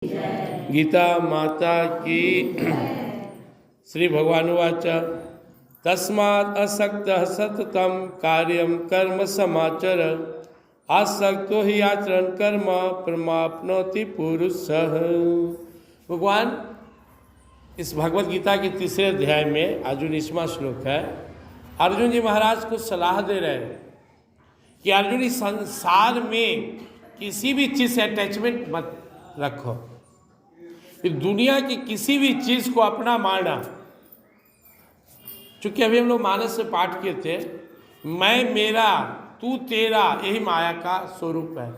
गीता माता की। श्री भगवानुवाच तस्मात् असक्तः सततं कार्यं कर्म समाचर आसक्तो हि आचरण कर्म परमाप्नोति पुरुषः। भगवान इस भगवत गीता के तीसरे अध्याय में आज 19वां श्लोक है। अर्जुन जी महाराज को सलाह दे रहे हैं कि अर्जुन इस संसार में किसी भी चीज़ से अटैचमेंट मत रखो, फिर दुनिया की किसी भी चीज़ को अपना माना। चूंकि अभी हम लोग मानस से पाठ किए थे, मैं मेरा तू तेरा, यही माया का स्वरूप है।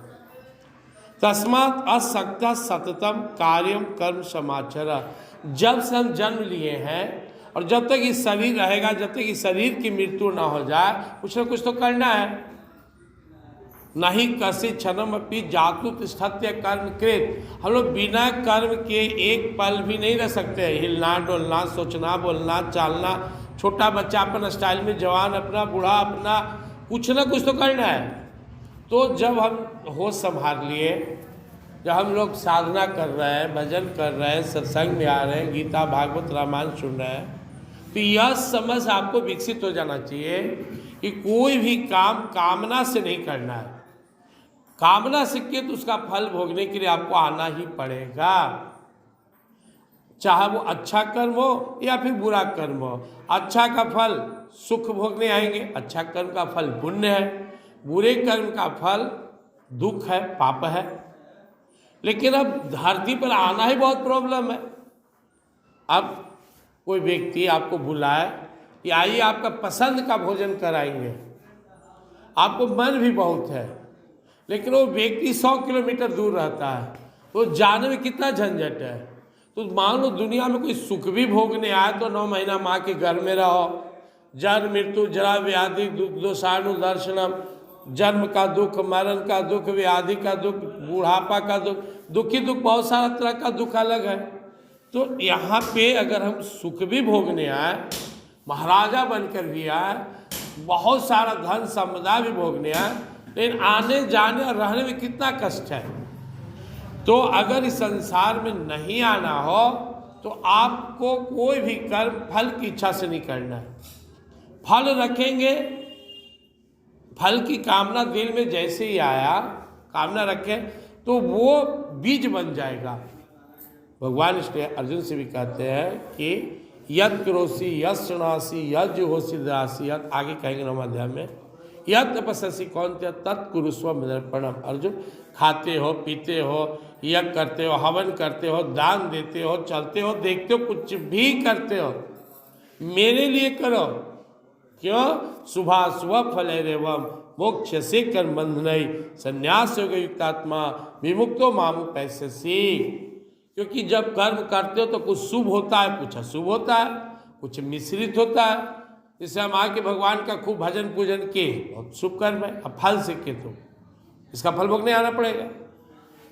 तस्मात् असक्त सततम कार्यम कर्म समाचर। जब से हम जन्म लिए हैं और जब तक ये शरीर रहेगा, जब तक इस शरीर की मृत्यु ना हो जाए, कुछ ना कुछ तो करना है। नहीं कसी क्षणम अपनी जातु तिष्ठत्य कर्म कृत। हम लोग बिना कर्म के एक पल भी नहीं रह सकते। हिलना डोलना, सोचना बोलना चालना, छोटा बच्चा अपन स्टाइल में, जवान अपना, बूढ़ा अपना, कुछ ना कुछ तो करना है। तो जब हम होश संभाल लिए, जब हम लोग साधना कर रहे हैं, भजन कर रहे हैं, सत्संग में आ रहे हैं, गीता भागवत रामायण सुन रहे हैं, तो यह समझ आपको विकसित हो जाना चाहिए कि कोई भी काम कामना से नहीं करना है। कामना से किए तो उसका फल भोगने के लिए आपको आना ही पड़ेगा, चाहे वो अच्छा कर्म हो या फिर बुरा कर्म हो। अच्छा का फल सुख भोगने आएंगे, अच्छा कर्म का फल पुण्य है, बुरे कर्म का फल दुख है, पाप है। लेकिन अब धरती पर आना ही बहुत प्रॉब्लम है। अब कोई व्यक्ति आपको बुलाए कि आइए आपका पसंद का भोजन कराएंगे, आपको मन भी बहुत है, लेकिन वो व्यक्ति 100 किलोमीटर दूर रहता है, तो जाने में कितना झंझट है। तो मान लो दुनिया में कोई सुख भी भोगने आए तो 9 महीना माँ के घर में रहो। जन्म मृत्यु जरा व्याधि दुख दोषाणु दर्शनम, जन्म का दुख, मरण का दुख, व्याधि का दुख, बुढ़ापा का दुख, दुखी दुख, बहुत सारा तरह का दुख अलग है। तो यहाँ पे अगर हम सुख भी भोगने आए, महाराजा बनकर भी आए, बहुत सारा धन संपदा भी भोगने आए, लेकिन आने जाने और रहने में कितना कष्ट है। तो अगर इस संसार में नहीं आना हो तो आपको कोई भी कर्म फल की इच्छा से नहीं करना है। फल रखेंगे, फल की कामना दिल में जैसे ही आया, कामना रखें तो वो बीज बन जाएगा। भगवान इसलिए अर्जुन से भी कहते हैं कि यत् करोसि यत् शृणोसि यत् जुहोसि ददासि, यत् आगे कहेंगे 9वें अध्याय में, यत् तपस्यसि कौन्तेय तत् कुरुष्व मदर्पणम। अर्जुन, खाते हो, पीते हो, यज्ञ करते हो, हवन करते हो, दान देते हो, चलते हो, देखते हो, कुछ भी करते हो, मेरे लिए करो। क्यों? शुभाशुभ फलैरेवम मोक्ष से कर्म बंधनई संन्यास योग युक्तात्मा विमुक्तो मामु पैससी। क्योंकि जब कर्म करते हो तो कुछ शुभ होता है, कुछ अशुभ होता है, कुछ मिश्रित होता है। जैसे हम आके भगवान का खूब भजन पूजन किए, बहुत शुभ कर्म है। अब फल से किए तो इसका फल भोगने आना पड़ेगा।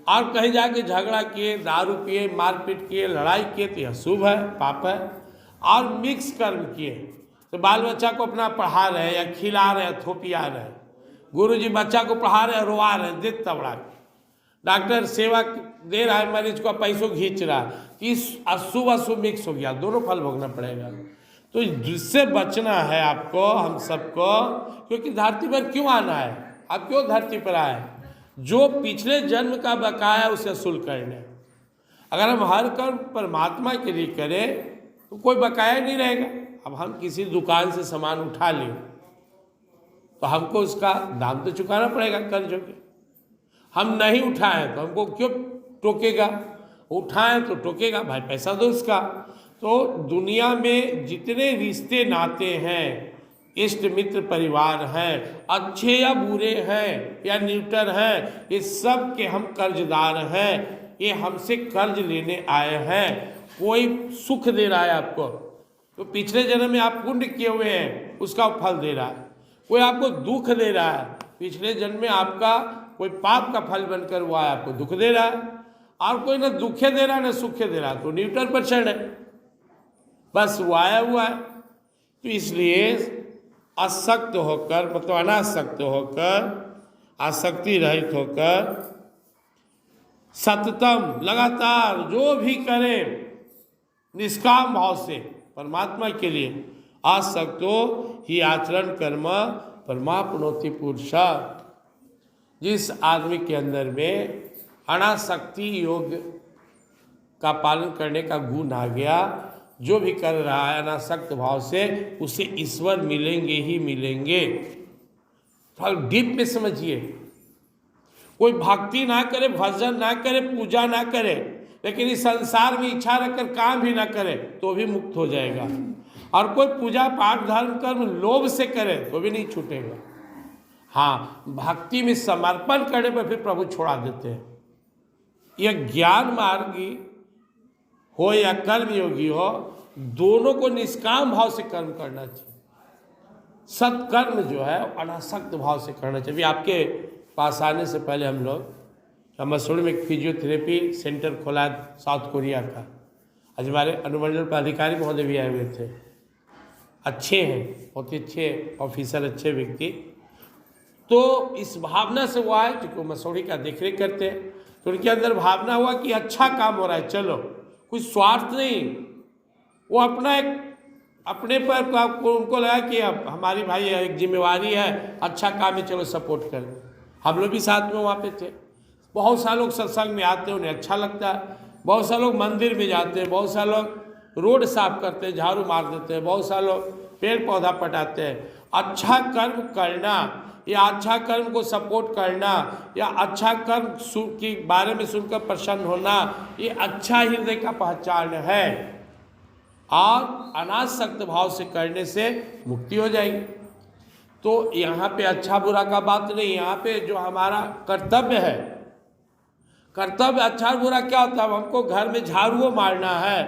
और कहीं जाके झगड़ा किए, दारू पिए, मारपीट किए, लड़ाई किए तो यह शुभ है, पाप है। और मिक्स कर्म किए तो बाल बच्चा को अपना पढ़ा रहे या खिला रहे, थोपिया रहे, गुरु जी बच्चा को पढ़ा रहे, रोआ रहे, देख तबड़ा, डॉक्टर सेवा दे रहा है, मरीज को पैसों खींच रहा है, इस अशुभ अशुभ मिक्स हो गया, दोनों फल भोगना पड़ेगा। तो जिससे बचना है आपको, हम सबको, क्योंकि धरती पर क्यों आना है, आप क्यों धरती पर आए? जो पिछले जन्म का बकाया उसे वसूल करने। अगर हम हर कर्म परमात्मा के लिए करें तो कोई बकाया नहीं रहेगा। अब हम किसी दुकान से सामान उठा लें तो हमको उसका दाम तो चुकाना पड़ेगा कर्ज के। हम नहीं उठाएं तो हमको क्यों टोकेगा? उठाएं तो टोकेगा, भाई पैसा दो इसका। तो दुनिया में जितने रिश्ते नाते हैं, इष्ट मित्र परिवार हैं, अच्छे या बुरे हैं या न्यूट्रल हैं, ये सब के हम कर्जदार हैं। ये हमसे कर्ज लेने आए हैं। कोई सुख दे रहा है आपको तो पिछले जन्म में आप पुण्य किए हुए हैं, उसका फल दे रहा है। कोई आपको दुख दे रहा है, पिछले जन्म में आपका कोई पाप का फल बनकर हुआ है, आपको दुख दे रहा है। और कोई ना दुखे दे रहा है ना सुखे दे रहा है, तो न्यूट्रल पर्सन है, बस वो आया हुआ है। तो इसलिए असक्त होकर, मतलब अनासक्त होकर, आसक्ति रहित होकर सततम, लगातार जो भी करें निष्काम भाव से परमात्मा के लिए, आसक्तो ही आचरण कर्म परमाप्नोति पुरुष। जिस आदमी के अंदर में अनासक्ति योग का पालन करने का गुण आ गया, जो भी कर रहा है अनासक्त भाव से, उसे ईश्वर मिलेंगे ही मिलेंगे। थोड़ा डीप में समझिए। कोई भक्ति ना करे, भजन ना करे, पूजा ना करे, लेकिन इस संसार में इच्छा रखकर काम भी ना करे तो भी मुक्त हो जाएगा। और कोई पूजा पाठ धर्म कर्म लोभ से करे तो भी नहीं छूटेगा। हाँ, भक्ति में समर्पण करने पर फिर प्रभु छोड़ा देते हैं। यह ज्ञान मार्गी हो या कर्म योगी हो, दोनों को निष्काम भाव से कर्म करना चाहिए। सत्कर्म जो है अनासक्त भाव से करना चाहिए। आपके पास आने से पहले हम लोग मसूरी में एक फिजियोथेरेपी सेंटर खोला है साउथ कोरिया का। आज हमारे अनुमंडल पदाधिकारी महोदय भी आए हुए थे। अच्छे हैं, बहुत ही अच्छे ऑफिसर, अच्छे व्यक्ति। तो इस भावना से वो आए, क्योंकि मसूरी का देखरेख करते हैं, तो उनके अंदर भावना हुआ कि अच्छा काम हो रहा है, चलो, कोई स्वार्थ नहीं। वो अपना एक अपने पर उनको लगा कि अब हमारी भाई एक जिम्मेवारी है, अच्छा काम है, चलो सपोर्ट कर। हम लोग भी साथ में वहाँ पे थे। बहुत सारे लोग सत्संग में आते हैं, उन्हें अच्छा लगता है। बहुत सारे लोग मंदिर में जाते हैं, बहुत सारे लोग रोड साफ करते हैं, झाड़ू मार देते हैं, बहुत सारे लोग पेड़ पौधा पटाते हैं। अच्छा कर्म करना या अच्छा कर्म को सपोर्ट करना या अच्छा कर्म के बारे में सुनकर प्रसन्न होना, ये अच्छा हृदय का पहचान है। और अनासक्त भाव से करने से मुक्ति हो जाएगी। तो यहाँ पे अच्छा बुरा का बात नहीं, यहाँ पे जो हमारा कर्तव्य है, कर्तव्य अच्छा बुरा क्या होता है? हमको घर में झाड़ू मारना है,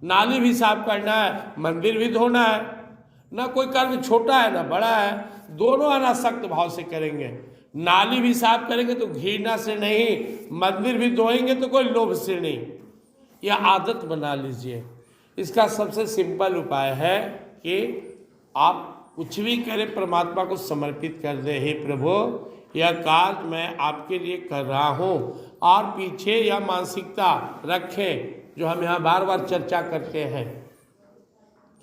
नाली भी साफ करना है, मंदिर भी धोना है। ना कोई कर्म छोटा है ना बड़ा है, दोनों अनासक्त भाव से करेंगे। नाली भी साफ करेंगे तो घृणा से नहीं, मंदिर भी धोएंगे तो कोई लोभ से नहीं। यह आदत बना लीजिए। इसका सबसे सिंपल उपाय है कि आप कुछ भी करें, परमात्मा को समर्पित कर दे। हे प्रभु, यह कार्य मैं आपके लिए कर रहा हूँ। और पीछे यह मानसिकता रखें जो हम यहाँ बार बार चर्चा करते हैं,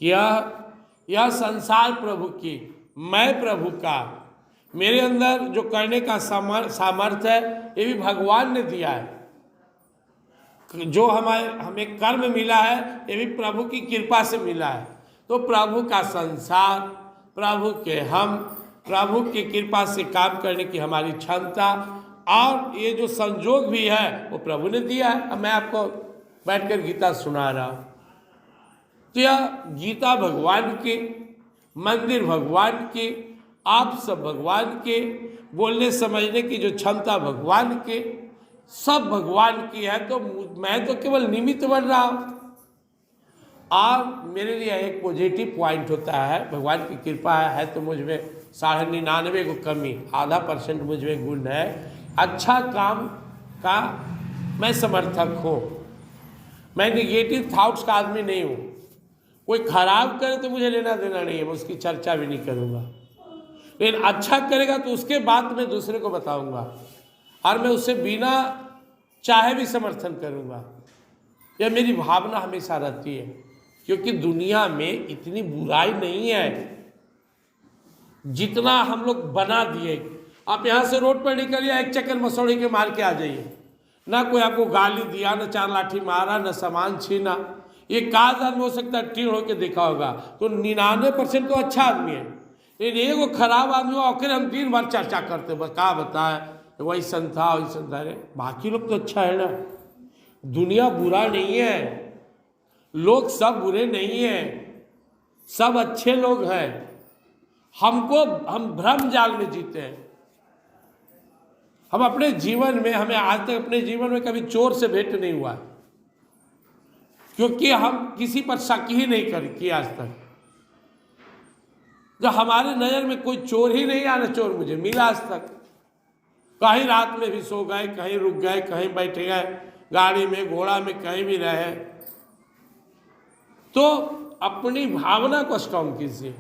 यह संसार प्रभु की, मैं प्रभु का। मेरे अंदर जो करने का सामर्थ्य है ये भी भगवान ने दिया है। जो हमें कर्म मिला है ये भी प्रभु की कृपा से मिला है। तो प्रभु का संसार, प्रभु के हम, प्रभु की कृपा से काम करने की हमारी क्षमता और ये जो संजोग भी है वो प्रभु ने दिया है। अब मैं आपको बैठकर गीता सुना रहा हूँ, तो यह गीता भगवान की, मंदिर भगवान की, आप सब भगवान के, बोलने समझने की जो क्षमता भगवान के, सब भगवान की है। तो मैं तो केवल निमित्त बन रहा हूँ। और मेरे लिए एक पॉजिटिव पॉइंट होता है, भगवान की कृपा है तो मुझ में 99.5 को कमी, 0.5% मुझ में गुण है। अच्छा काम का मैं समर्थक हूँ। मैं निगेटिव थॉट्स का आदमी नहीं हूँ। कोई खराब करे तो मुझे लेना देना नहीं है, मैं उसकी चर्चा भी नहीं करूँगा। लेकिन अच्छा करेगा तो उसके बाद मैं दूसरे को बताऊँगा और मैं उससे बिना चाहे भी समर्थन करूँगा। यह मेरी भावना हमेशा रहती है, क्योंकि दुनिया में इतनी बुराई नहीं है जितना हम लोग बना दिए। आप यहाँ से रोड पर निकलिए, एक चक्कर मसौड़ी के मार के आ जाइए, ना कोई आपको गाली दिया, ना 4 लाठी मारा, ना सामान छीना। ये काज आदमी हो सकता है टीढ़ होकर देखा होगा, तो 99% तो अच्छा आदमी है। लेकिन एगो खराब आदमी हो, और हम दिन भर चर्चा करते क्या बताए, वही संथा वही संथा। बाकी लोग तो अच्छा है ना। दुनिया बुरा नहीं है, लोग सब बुरे नहीं हैं, सब अच्छे लोग हैं। हम भ्रम जाल में जीते हैं। हम अपने जीवन में, हमें आज तक अपने जीवन में कभी चोर से भेंट नहीं हुआ, क्योंकि हम किसी पर शक ही नहीं किया आज तक। जब हमारे नज़र में कोई चोर ही नहीं आना, चोर मुझे मिला आज तक। कहीं रात में भी सो गए, कहीं रुक गए, कहीं बैठ गए, गाड़ी में, घोड़ा में, कहीं भी रहे। तो अपनी भावना को स्ट्रॉन्ग कीजिए।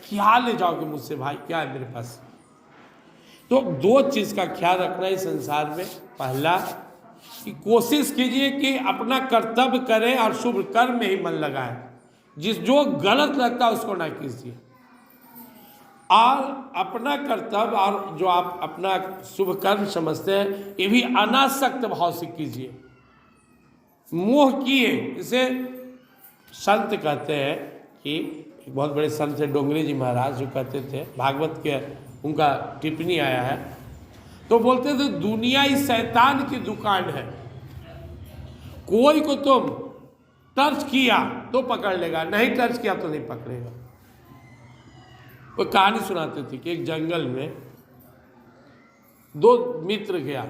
क्या ले जाओगे मुझसे भाई, क्या है मेरे पास? तो 2 चीज़ का ख्याल रखना है संसार में। पहला कि कोशिश कीजिए कि अपना कर्तव्य करें और शुभ कर्म में ही मन लगाएं। जो गलत लगता है उसको ना कीजिए, और अपना कर्तव्य और जो आप अपना शुभ कर्म समझते हैं ये भी अनासक्त भाव से कीजिए। मोह किए, इसे संत कहते हैं कि एक बहुत बड़े संत थे डोंगरी जी महाराज, जो कहते थे, भागवत के उनका टिप्पणी आया है, तो बोलते थे दुनिया इस शैतान की दुकान है। कोई को तुम टच किया तो पकड़ लेगा, नहीं टच किया तो नहीं पकड़ेगा। वो कहानी सुनाते थे कि एक जंगल में दो मित्र गया,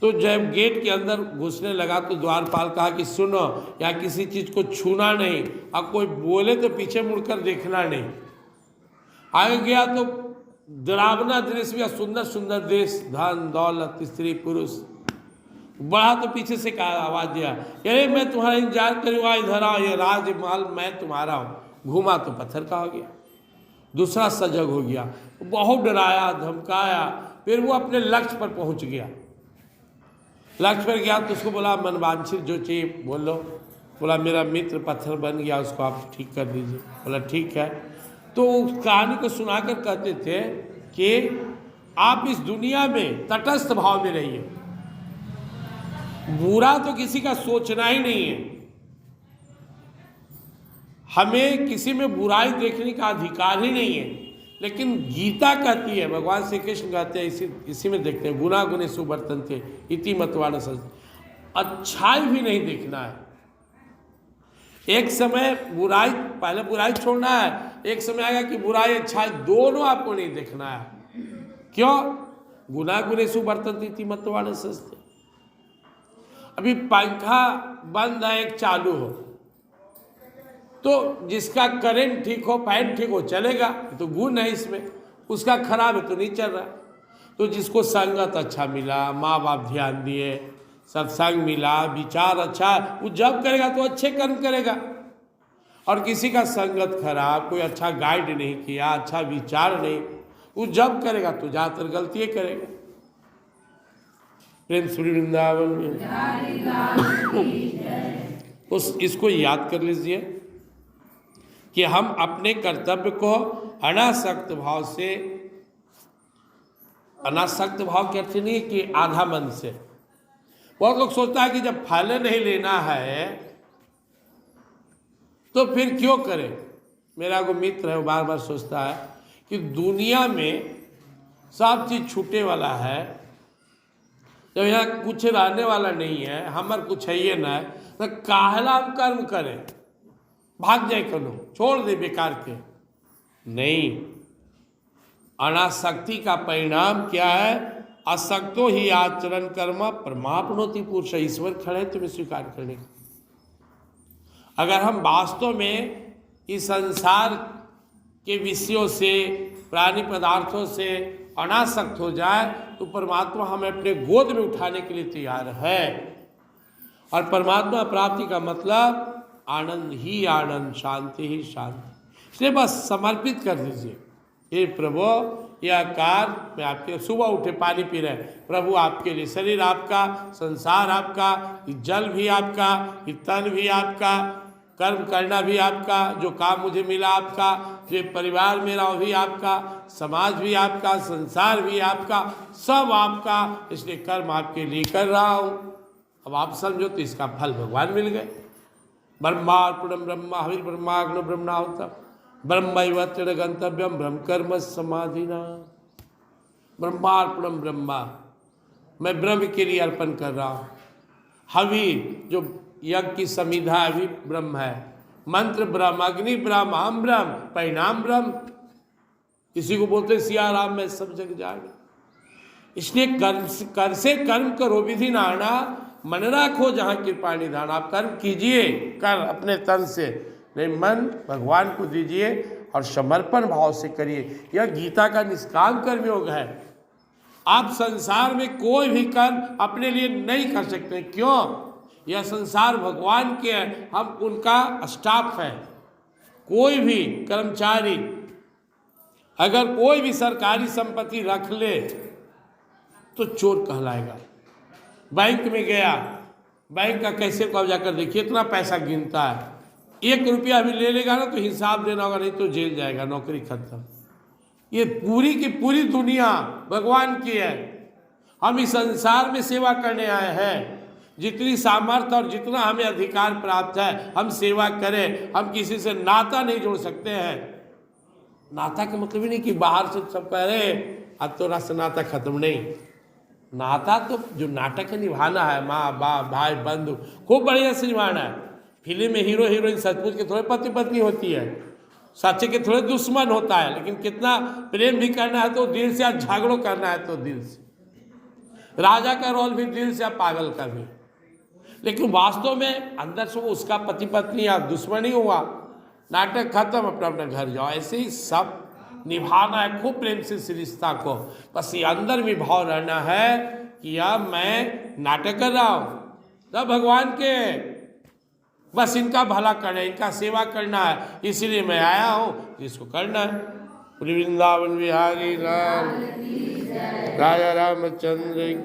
तो जब गेट के अंदर घुसने लगा तो द्वारपाल कहा कि सुनो, या किसी चीज को छूना नहीं, और कोई बोले तो पीछे मुड़कर देखना नहीं। आगे गया तो डरावना दृश्य या सुंदर सुंदर देश, धन दौलत स्त्री पुरुष। बढ़ा तो पीछे से कहा, आवाज दिया, अरे मैं तुम्हारा इंतजार करूँगा, इधर आओ, ये राजमहल मैं तुम्हारा हूँ। घूमा तो पत्थर का हो गया, दूसरा सजग हो गया, बहुत डराया धमकाया, फिर वो अपने लक्ष्य पर पहुंच गया। लक्ष्य पर गया तो उसको बोला मनवांछित जो चाहिए बोल लो। बोला मेरा मित्र पत्थर बन गया, उसको आप ठीक कर दीजिए। बोला ठीक है। तो उस कहानी को सुनाकर कहते थे कि आप इस दुनिया में तटस्थ भाव में रहिए, बुरा तो किसी का सोचना ही नहीं है, हमें किसी में बुराई देखने का अधिकार ही नहीं है। लेकिन गीता कहती है, भगवान श्री कृष्ण कहते हैं, इसी में देखते हैं, गुना गुने सुवर्तन्ते इति मतवान सच, अच्छाई भी नहीं देखना है। एक समय बुराई, पहले बुराई छोड़ना है, एक समय आएगा कि बुराई अच्छाई दोनों आपको नहीं देखना है। क्यों? गुना गुने सुवर्तन्ते इति मतवान सच। अभी पंखा बंद है, एक चालू हो, तो जिसका करंट ठीक हो, फैन ठीक हो, चलेगा, तो गुण है इसमें। उसका खराब है तो नहीं चल रहा। तो जिसको संगत अच्छा मिला, माँ बाप ध्यान दिए, सत्संग मिला, विचार अच्छा, वो जब करेगा तो अच्छे कर्म करेगा। और किसी का संगत खराब, कोई अच्छा गाइड नहीं किया, अच्छा विचार नहीं, वो जब करेगा तो ज़्यादातर गलतियाँ करेगा। प्रेम श्री वृंदावन में उस इसको याद कर लीजिए कि हम अपने कर्तव्य को अनासक्त भाव से, अनासक्त भाव के अर्थ नहीं कि आधा मन से। बहुत लोग सोचता है कि जब फल नहीं लेना है तो फिर क्यों करें। मेरा कोई मित्र है, वो बार बार सोचता है कि दुनिया में सब चीज छूटे वाला है, जब यहाँ कुछ रहने वाला नहीं है, हमार कुछ है ये ना, तो काहला हम कर्म करें, भाग जाए करो, छोड़ दे बेकार के। नहीं, अनासक्ति का परिणाम क्या है? असक्तो ही आचरण कर्म परमापनोति पुरुष। ईश्वर खड़े तुम्हें स्वीकार करने का। अगर हम वास्तव में इस संसार के विषयों से, प्राणी पदार्थों से अनासक्त हो जाए तो परमात्मा हमें अपने गोद में उठाने के लिए तैयार है। और परमात्मा प्राप्ति का मतलब आनंद ही आनंद, शांति ही शांति। इसलिए बस समर्पित कर दीजिए, हे प्रभु यह कार मैं आपके, सुबह उठे पानी पी रहे, प्रभु आपके लिए, शरीर आपका, संसार आपका, ये जल भी आपका, ये तन भी आपका, कर्म करना भी आपका, जो काम मुझे मिला आपका, जो परिवार मेरा वो भी आपका, समाज भी आपका, संसार भी आपका, सब आपका। इसलिए कर्म आपके लिए कर रहा हूँ। अब आप समझो तो इसका फल भगवान मिल गए। ब्रह्मार्पणम ब्रह्मा हविर ब्रह्माग्नो ब्रह्मणाहुतम ब्रह्मैवत्र गंतव्यम ब्रह्म कर्म समाधिना। ब्रह्मार्पणम ब्रह्मा, मैं ब्रह्म के लिए अर्पण कर रहा हूँ। हवि जो यज्ञ की समिधा भी ब्रह्म है, मंत्र ब्रह्म, अग्नि ब्रह्म, हम ब्रह्म, परिणाम ब्रह्म। इसी को बोलते सिया राम में सब जग जागे। इसलिए कर से कर्म करो विधि नाना, मन राखो जहाँ कृपा निधान। आप कर्म कीजिए, कर अपने तन से, नहीं मन भगवान को दीजिए और समर्पण भाव से करिए। यह गीता का निष्काम कर्म योग है। आप संसार में कोई भी कर्म अपने लिए नहीं कर सकते। क्यों? यह संसार भगवान के है, हम उनका स्टाफ है। कोई भी कर्मचारी अगर कोई भी सरकारी संपत्ति रख ले तो चोर कहलाएगा। बैंक में गया, बैंक का कैसे को जाकर देखिए इतना पैसा गिनता है, 1 रुपया भी ले लेगा ना तो हिसाब देना होगा, नहीं तो जेल जाएगा, नौकरी खत्म। ये पूरी की पूरी दुनिया भगवान की है। हम इस संसार में सेवा करने आए हैं। जितनी सामर्थ्य और जितना हमें अधिकार प्राप्त है हम सेवा करें। हम किसी से नाता नहीं जोड़ सकते हैं। नाता का मतलब ही नहीं कि बाहर से सब कह रहे अब तो राष्ट्र नाता खत्म, नहीं। नाता तो जो नाटक है निभाना है, माँ बाप भाई बंधु खूब बढ़िया से निभाना है। फिल्म में हीरो हीरोइन सचमुच के थोड़े पति पत्नी होती है, सच्चे के थोड़े दुश्मन होता है, लेकिन कितना प्रेम भी करना है तो दिल से, झगड़ो करना है तो दिल से। राजा का रोल भी दिल से, पागल का भी। लेकिन वास्तव में अंदर से वो उसका पति पत्नी या दुश्मन ही हुआ, नाटक खत्म, अपना अपना घर जाओ। ऐसे ही सब निभाना है खूब प्रेम से इस रिश्ता को। बस ये अंदर में भाव रहना है कि यार मैं नाटक कर रहा हूँ सब भगवान के, बस इनका भला करना है, इनका सेवा करना है, इसीलिए मैं आया हूँ, इसको करना है। वृंदावन बिहारी लाल राजा रामचंद्र।